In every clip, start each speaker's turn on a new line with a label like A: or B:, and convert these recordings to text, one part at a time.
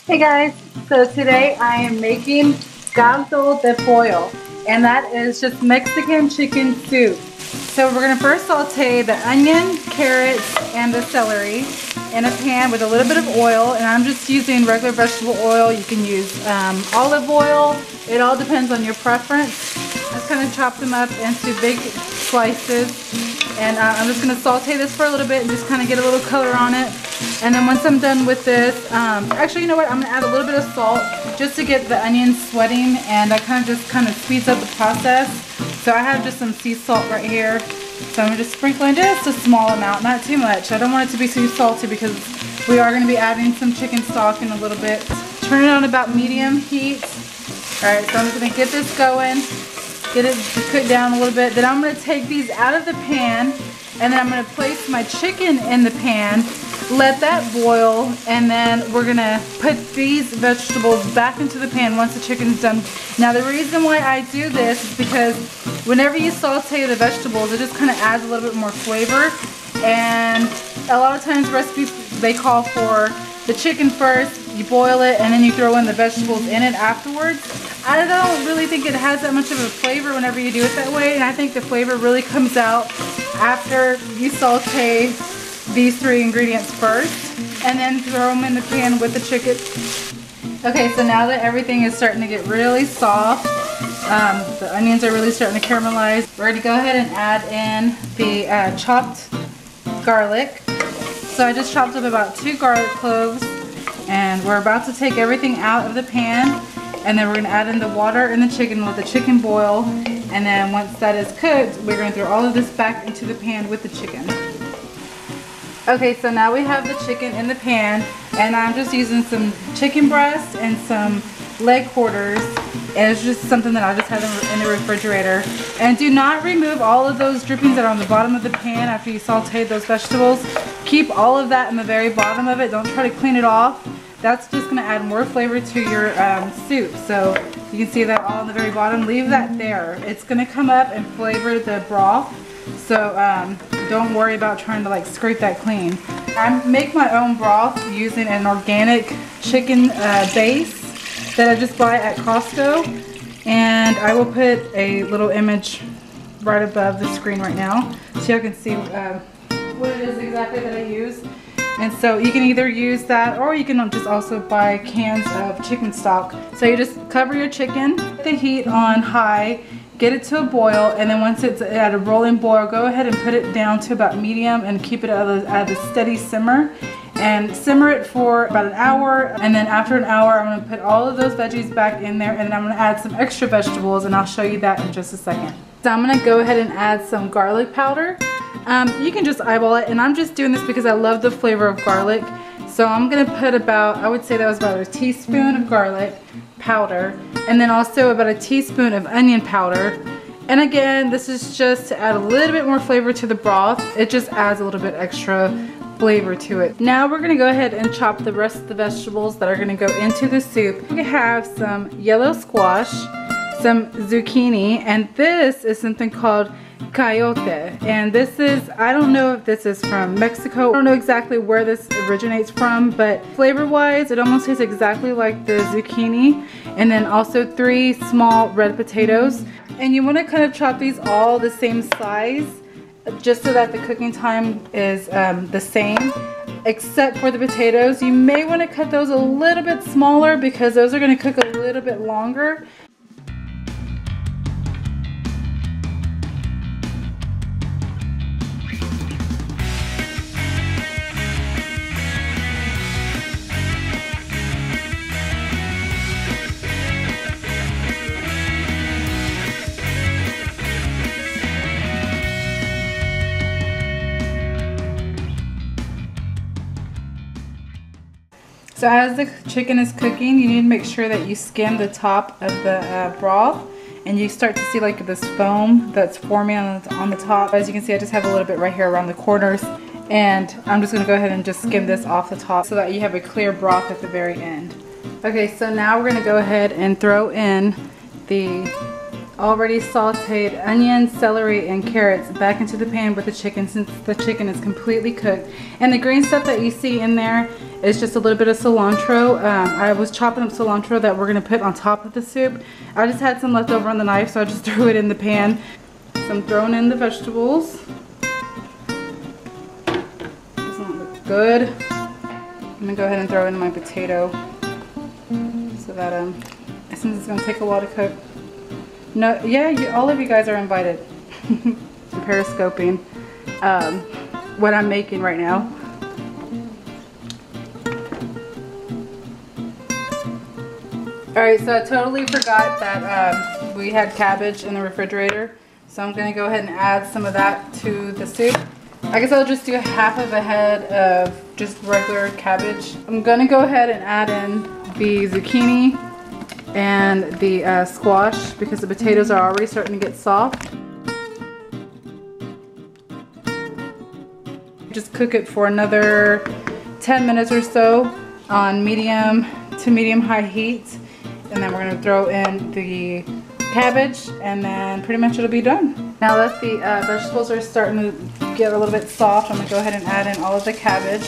A: Hey guys, so today I am making caldo de pollo, and that is just Mexican chicken soup. So we're going to first saute the onion, carrots, and the celery in a pan with a little bit of oil, and I'm just using regular vegetable oil. You can use olive oil. It all depends on your preference. Just kind of chop them up into big slices, and I'm just going to saute this for a little bit and just kind of get a little color on it. And then once I'm done with this, actually, you know what? I'm going to add a little bit of salt just to get the onions sweating, and that kind of speeds up the process. So I have just some sea salt right here. So I'm just sprinkling just a small amount, not too much. I don't want it to be too salty because we are going to be adding some chicken stock in a little bit. Turn it on about medium heat. Alright, so I'm just going to get this going, get it cooked down a little bit. Then I'm going to take these out of the pan, and then I'm going to place my chicken in the pan, let that boil, and then we're going to put these vegetables back into the pan once the chicken's done. Now the reason why I do this is because whenever you saute the vegetables, it just kind of adds a little bit more flavor, and a lot of times recipes, they call for the chicken first, you boil it, and then you throw in the vegetables in it afterwards. I don't really think it has that much of a flavor whenever you do it that way, and I think the flavor really comes out after you saute these three ingredients first, and then throw them in the pan with the chicken. Okay, so now that everything is starting to get really soft, the onions are really starting to caramelize, we're going to go ahead and add in the chopped garlic. So I just chopped up about 2 garlic cloves, and we're about to take everything out of the pan, and then we're going to add in the water and the chicken, let the chicken boil, and then once that is cooked, we're going to throw all of this back into the pan with the chicken. Okay, so now we have the chicken in the pan, and I'm just using some chicken breast and some leg quarters, and it's just something that I just have in the refrigerator. And do not remove all of those drippings that are on the bottom of the pan after you sauteed those vegetables. Keep all of that in the very bottom of it. Don't try to clean it off. That's just going to add more flavor to your soup. So you can see that all on the very bottom. Leave that there. It's going to come up and flavor the broth. So don't worry about trying to like scrape that clean. I make my own broth using an organic chicken base that I just buy at Costco, and I will put a little image right above the screen right now so you can see what it is exactly that I use. And so you can either use that, or you can just also buy cans of chicken stock. So you just cover your chicken, put the heat on high, get it to a boil, and then once it's at a rolling boil, go ahead and put it down to about medium and keep it at a steady simmer. And simmer it for about an hour, and then after an hour I'm going to put all of those veggies back in there, and then I'm going to add some extra vegetables, and I'll show you that in just a second. So I'm going to go ahead and add some garlic powder. You can just eyeball it, and I'm just doing this because I love the flavor of garlic. So I'm going to put about, I would say that was about a teaspoon of garlic powder, and then also about a teaspoon of onion powder. And again, this is just to add a little bit more flavor to the broth. It just adds a little bit extra flavor to it. Now we're going to go ahead and chop the rest of the vegetables that are going to go into the soup. We have some yellow squash, some zucchini, and this is something called cayote. And this is, I don't know if this is from Mexico. I don't know exactly where this originates from, but flavor wise it almost tastes exactly like the zucchini. And then also 3 small red potatoes. And you want to kind of chop these all the same size, just so that the cooking time is the same, except for the potatoes. You may want to cut those a little bit smaller because those are going to cook a little bit longer. So as the chicken is cooking, you need to make sure that you skim the top of the broth, and you start to see like this foam that's forming on the top. As you can see, I just have a little bit right here around the corners, and I'm just going to go ahead and just skim this off the top so that you have a clear broth at the very end. Okay, so now we're going to go ahead and throw in the already sauteed onions, celery, and carrots back into the pan with the chicken since the chicken is completely cooked. And the green stuff that you see in there is just a little bit of cilantro. I was chopping up cilantro that we're going to put on top of the soup. I just had some left over on the knife, so I just threw it in the pan. So I'm throwing in the vegetables. Doesn't look good. I'm going to go ahead and throw in my potato so that since it's going to take a while to cook. No, yeah, all of you guys are invited. Periscoping what I'm making right now. Alright, so I totally forgot that we had cabbage in the refrigerator. So I'm going to go ahead and add some of that to the soup. I guess I'll just do half of a head of just regular cabbage. I'm going to go ahead and add in the zucchini and the squash because the potatoes are already starting to get soft. Just cook it for another 10 minutes or so on medium to medium-high heat. And then we're going to throw in the cabbage and then pretty much it'll be done. Now that the vegetables are starting to get a little bit soft, I'm going to go ahead and add in all of the cabbage.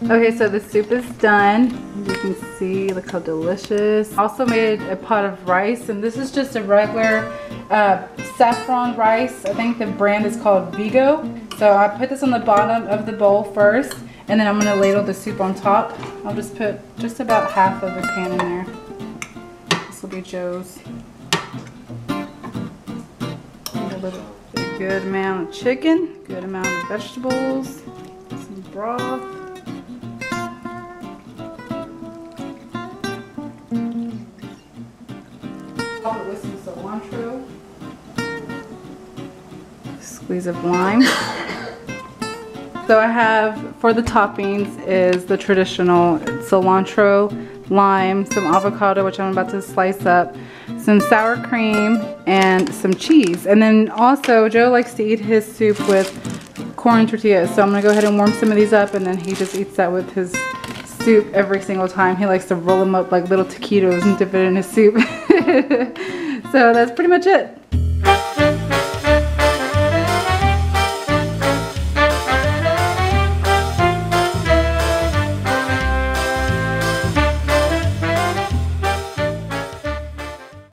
A: Okay, so the soup is done. You can see, look how delicious. Also made a pot of rice, and this is just a regular saffron rice. I think the brand is called Vigo. So I put this on the bottom of the bowl first, and then I'm going to ladle the soup on top. I'll just put just about half of the pan in there. This will be Joe's. A good amount of chicken, good amount of vegetables, some broth. With some cilantro, squeeze of lime. So I have, for the toppings, is the traditional cilantro, lime, some avocado, which I'm about to slice up, some sour cream, and some cheese. And then also, Joe likes to eat his soup with corn tortillas, so I'm going to go ahead and warm some of these up, and then he just eats that with his soup every single time. He likes to roll them up like little taquitos and dip it in his soup. So that's pretty much it.